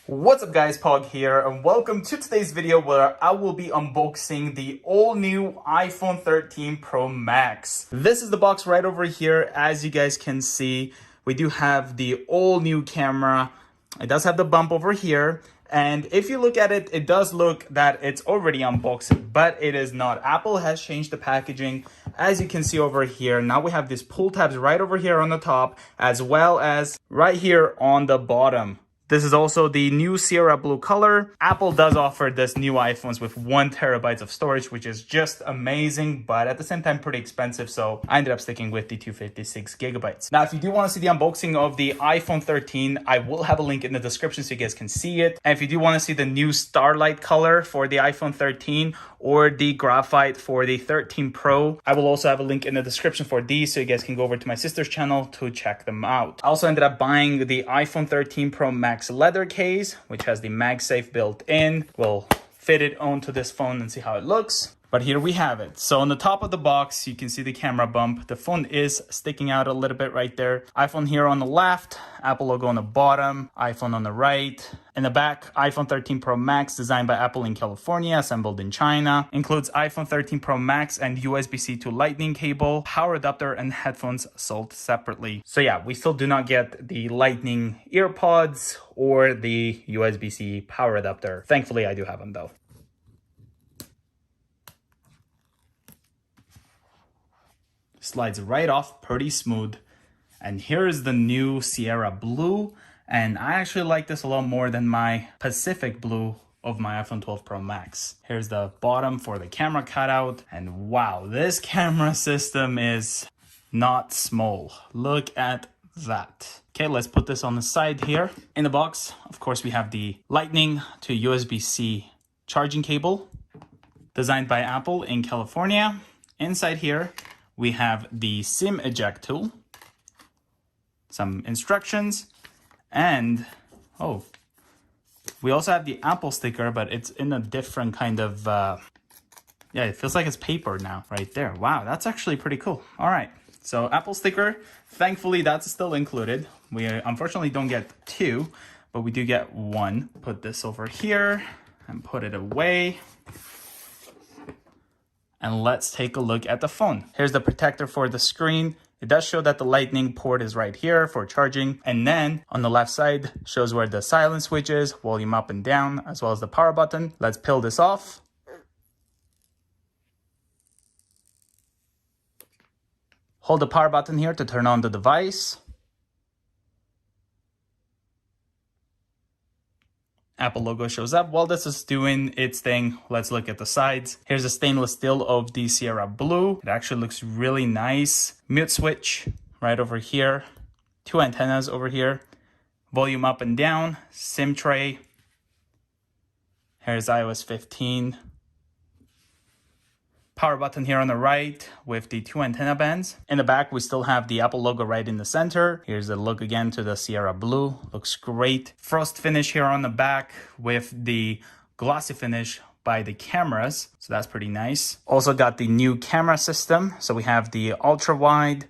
What's up guys, Pog here, and welcome to today's video where I will be unboxing the all-new iPhone 13 Pro Max. This is the box right over here. As you guys can see, we do have the all-new camera. It does have the bump over here, and if you look at it, it does look that it's already unboxed, but it is not. Apple has changed the packaging. As you can see over here, now we have these pull tabs right over here on the top, as well as right here on the bottom. This is also the new Sierra Blue color. Apple does offer this new iPhones with 1 terabyte of storage, which is just amazing, but at the same time pretty expensive. So I ended up sticking with the 256 gigabytes. Now, if you do want to see the unboxing of the iPhone 13, I will have a link in the description so you guys can see it. And if you do want to see the new Starlight color for the iPhone 13 or the Graphite for the 13 Pro, I will also have a link in the description for these so you guys can go over to my sister's channel to check them out. I also ended up buying the iPhone 13 Pro Max leather case, which has the MagSafe built in. We'll fit it onto this phone and see how it looks. But here we have it. So on the top of the box, you can see the camera bump. The phone is sticking out a little bit right there. iPhone here on the left, Apple logo on the bottom, iPhone on the right. In the back, iPhone 13 Pro Max, designed by Apple in California, assembled in China. Includes iPhone 13 Pro Max and USB-C to Lightning cable, power adapter, and headphones sold separately. So yeah, we still do not get the Lightning earpods or the USB-C power adapter. Thankfully, I do have them though. Slides right off pretty smooth. And here is the new Sierra Blue, and I actually like this a lot more than my Pacific Blue of my iPhone 12 Pro Max. Here's the bottom for the camera cutout, and wow, this camera system is not small. Look at that. Okay, let's put this on the side here. In the box, of course, we have the Lightning to USB-C charging cable, designed by Apple in California. Inside here, we have the SIM eject tool, some instructions, and we also have the Apple sticker, but it's in a different kind of, yeah, it feels like it's paper now right there. Wow, that's actually pretty cool. All right, so Apple sticker, thankfully that's still included. We unfortunately don't get 2, but we do get 1. Put this over here and put it away. And let's take a look at the phone. Here's the protector for the screen. It does show that the Lightning port is right here for charging. And then on the left side shows where the silent switch is, volume up and down, as well as the power button. Let's peel this off. Hold the power button here to turn on the device. Apple logo shows up. While this is doing its thing, let's look at the sides. Here's a stainless steel of the Sierra Blue. It actually looks really nice. Mute switch right over here. 2 antennas over here. Volume up and down. SIM tray. Here's iOS 15. Power button here on the right with the 2 antenna bands. In the back, we still have the Apple logo right in the center. Here's the look again to the Sierra Blue. Looks great. Frost finish here on the back with the glossy finish by the cameras. So that's pretty nice. Also got the new camera system. So we have the ultra wide,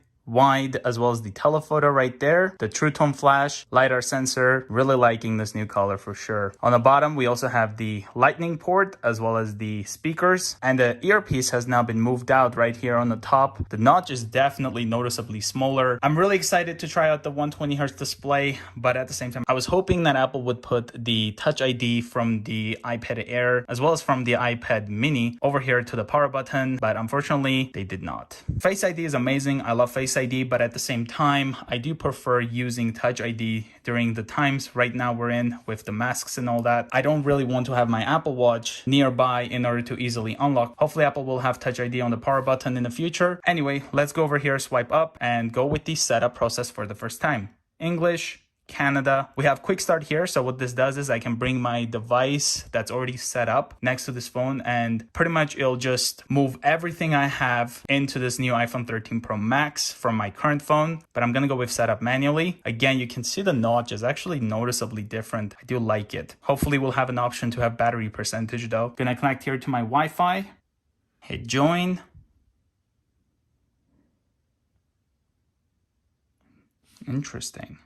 as well as the telephoto right there, the True Tone flash, LiDAR sensor. Really liking this new color for sure. On the bottom, we also have the Lightning port as well as the speakers, and the earpiece has now been moved out right here on the top. The notch is definitely noticeably smaller. I'm really excited to try out the 120 Hz display, but at the same time, I was hoping that Apple would put the Touch ID from the iPad Air as well as from the iPad Mini over here to the power button, but unfortunately, they did not. Face ID is amazing. I love Face ID, but at the same time, I do prefer using Touch ID during the times right now we're in with the masks and all that. I don't really want to have my Apple Watch nearby in order to easily unlock. Hopefully Apple will have Touch ID on the power button in the future. Anyway, let's go over here, swipe up, and go with the setup process for the first time. English, Canada. We have quick start here. So what this does is I can bring my device that's already set up next to this phone, and pretty much it'll just move everything I have into this new iPhone 13 Pro Max from my current phone. But I'm gonna go with setup manually. Again, you can see the notch is actually noticeably different. I do like it. Hopefully we'll have an option to have battery percentage though. Gonna connect here to my Wi-Fi. Hit join. Interesting.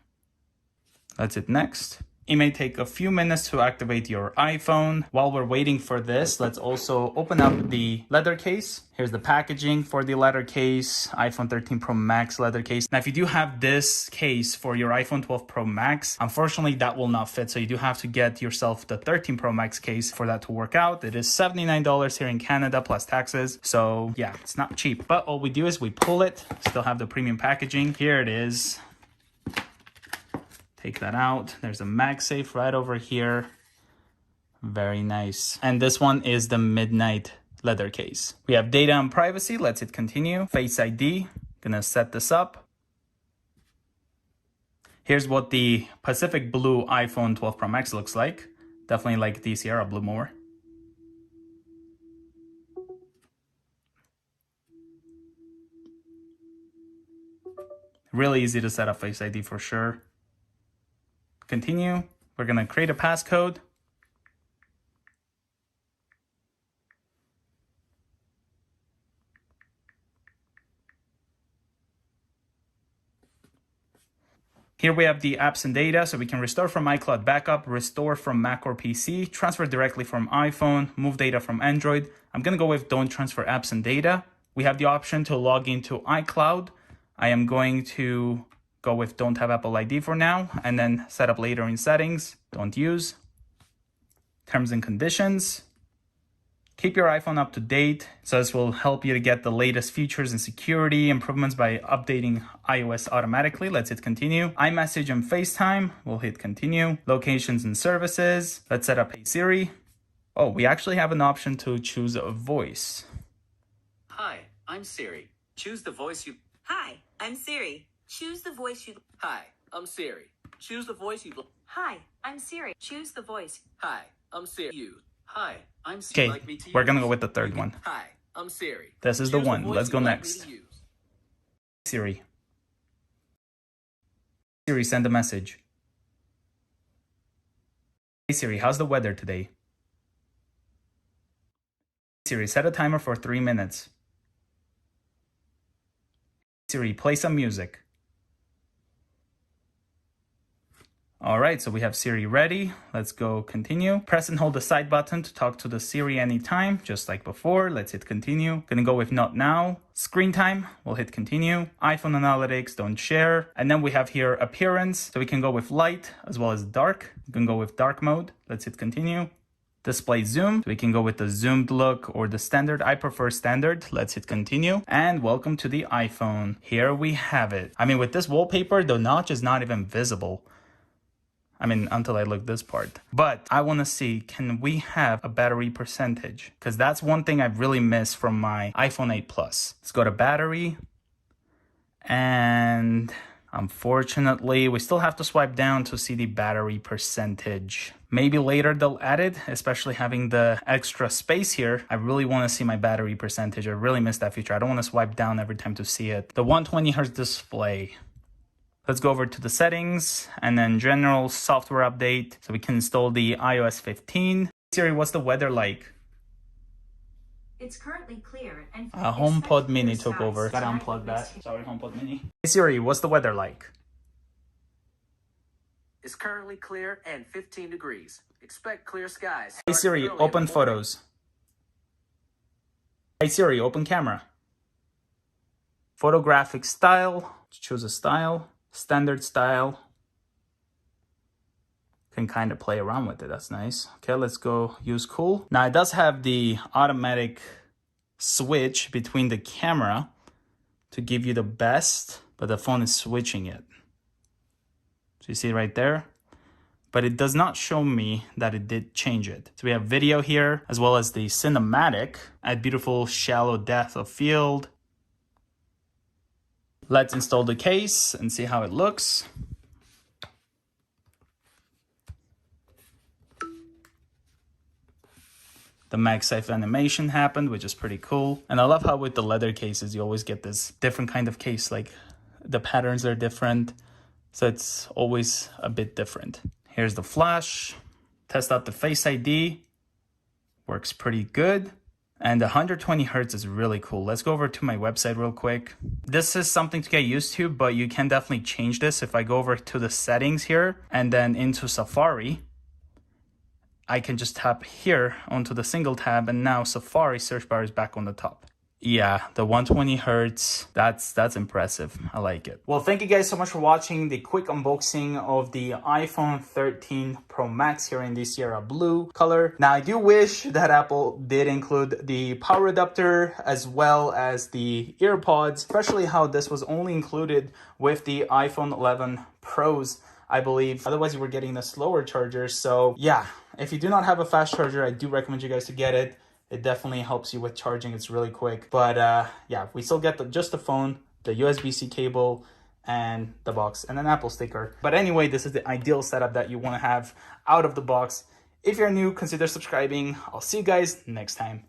Let's hit next. It may take a few minutes to activate your iPhone. While we're waiting for this, let's also open up the leather case. Here's the packaging for the leather case, iPhone 13 Pro Max leather case. Now, if you do have this case for your iPhone 12 Pro Max, unfortunately that will not fit. So you do have to get yourself the 13 Pro Max case for that to work out. It is $79 here in Canada plus taxes. So yeah, it's not cheap. But all we do is we pull it, still have the premium packaging. Here it is. Take that out. There's a MagSafe right over here. Very nice. And this one is the Midnight leather case. We have data and privacy. Let's hit continue. Face ID. Gonna set this up. Here's what the Pacific Blue iPhone 12 Pro Max looks like. Definitely like the Sierra Blue more. Really easy to set up Face ID for sure. Continue. We're gonna create a passcode. Here we have the apps and data, so we can restore from iCloud backup, restore from Mac or PC, transfer directly from iPhone, move data from Android. I'm gonna go with don't transfer apps and data. We have the option to log into iCloud. I am going to go with don't have Apple ID for now, and then set up later in settings, don't use. Terms and conditions. Keep your iPhone up to date. So this will help you to get the latest features and security improvements by updating iOS automatically. Let's hit continue. iMessage and FaceTime. We'll hit continue. Locations and services. Let's set up Hey Siri. Oh, we actually have an option to choose a voice. Hi, I'm Siri. Choose the voice you... Hi, I'm Siri. Choose the voice you... Hi, I'm Siri. Choose the voice you... Hi, I'm Siri. Choose the voice. Hi, I'm Siri. You. Hi, I'm Siri. Okay, we're gonna go with the third one. Hi, I'm Siri. This is the Choose one. voice Let's go you'd like next. me to use. Siri. Siri, send a message. Hey Siri, how's the weather today? Siri, set a timer for 3 minutes. Siri, play some music. All right, so we have Siri ready. Let's go continue. Press and hold the side button to talk to the Siri anytime, just like before. Let's hit continue. Gonna go with not now. Screen time, we'll hit continue. iPhone analytics, don't share. And then we have here appearance. So we can go with light as well as dark. We can go with dark mode. Let's hit continue. Display zoom. We can go with the zoomed look or the standard. I prefer standard. Let's hit continue. And welcome to the iPhone. Here we have it. I mean, with this wallpaper, the notch is not even visible. I mean, until I look this part. But I want to see, can we have a battery percentage? Because that's one thing I've really missed from my iPhone 8 Plus. Let's go to battery. And unfortunately, we still have to swipe down to see the battery percentage. Maybe later they'll add it, especially having the extra space here. I really want to see my battery percentage. I really miss that feature. I don't want to swipe down every time to see it. The 120 Hz display. Let's go over to the settings and then general software update. So we can install the iOS 15. Siri, what's the weather like? It's currently clear and... HomePod Mini took over. Gotta unplug that. Sorry, HomePod Mini. Hey Siri, what's the weather like? It's currently clear and 15 degrees. Expect clear skies. Hey Siri, open photos. Hey Siri, open camera. Photographic style. Choose a style. Standard style. Can kind of play around with it. That's nice. Okay, let's go use cool. Now it does have the automatic switch between the camera to give you the best, but the phone is switching it. So you see right there, but it does not show me that it did change it. So we have video here as well as the cinematic at beautiful shallow depth of field. Let's install the case and see how it looks. The MagSafe animation happened, which is pretty cool. And I love how with the leather cases, you always get this different kind of case, like the patterns are different. So it's always a bit different. Here's the flash. Test out the Face ID. Works pretty good. And 120 hertz is really cool. Let's go over to my website real quick. This is something to get used to, but you can definitely change this. If I go over to the settings here and then into Safari, I can just tap here onto the single tab, and now Safari search bar is back on the top. Yeah, the 120 hertz, that's impressive. I like it. Well, thank you guys so much for watching the quick unboxing of the iPhone 13 Pro Max here in the Sierra Blue color. Now, I do wish that Apple did include the power adapter as well as the earpods, especially how this was only included with the iPhone 11 Pros, I believe. Otherwise, you were getting the slower charger. So yeah, if you do not have a fast charger, I do recommend you guys to get it. It definitely helps you with charging. It's really quick. But yeah, we still get just the phone, the USB-C cable, and the box, and an Apple sticker. But anyway, this is the ideal setup that you want to have out of the box. If you're new, consider subscribing. I'll see you guys next time.